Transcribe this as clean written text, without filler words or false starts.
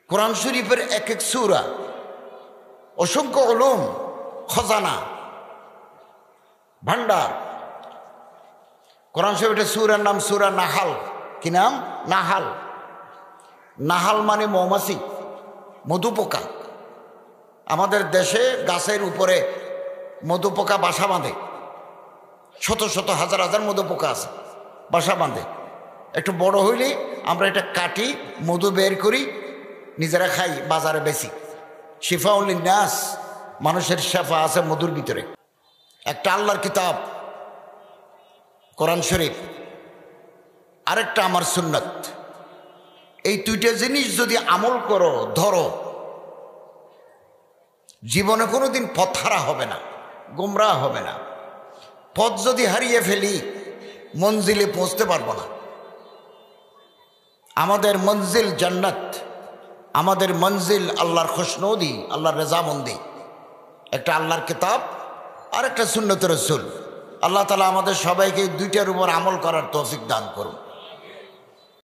কোরআন শরীফের এক এক সূরা অসংখ্য উলুম, খজানা, ভান্ডার। কোরআন শরীফের সূরার নাম সূরা নাহাল। কি নাম? নাহাল। নাহাল মানে মৌমাছি, মধুপোকা। আমাদের দেশে গাছের উপরে মধুপোকা বাসা বাঁধে, শত শত হাজার হাজার মধুপোকা আছে, বাসা বাঁধে। একটু বড় হইলে আমরা এটা কাটি, মধু বের করি, নিজেরা খাই, বাজারে বেশি। শিফাউল নাস, মানুষের শেফা আছে মধুর ভিতরে। একটা আল্লাহর কিতাব কোরআন শরীফ, আরেকটা আমার সুন্নত। এই দুইটা জিনিস যদি আমল করো, ধরো, জীবনে কোনোদিন পথ হারা হবে না, গোমরাহ হবে না। পথ যদি হারিয়ে ফেলি মঞ্জিলে পৌঁছতে পারবো না। আমাদের মঞ্জিল জান্নাত, আমাদের মঞ্জিল আল্লাহর খুশনদি, আল্লাহর রেজামন্দি। একটা আল্লাহর কিতাব আর একটা সুন্নতের রাসূল। আল্লাহ তাআলা আমাদের সবাইকে দুইটার উপর আমল করার তৌফিক দান করুন।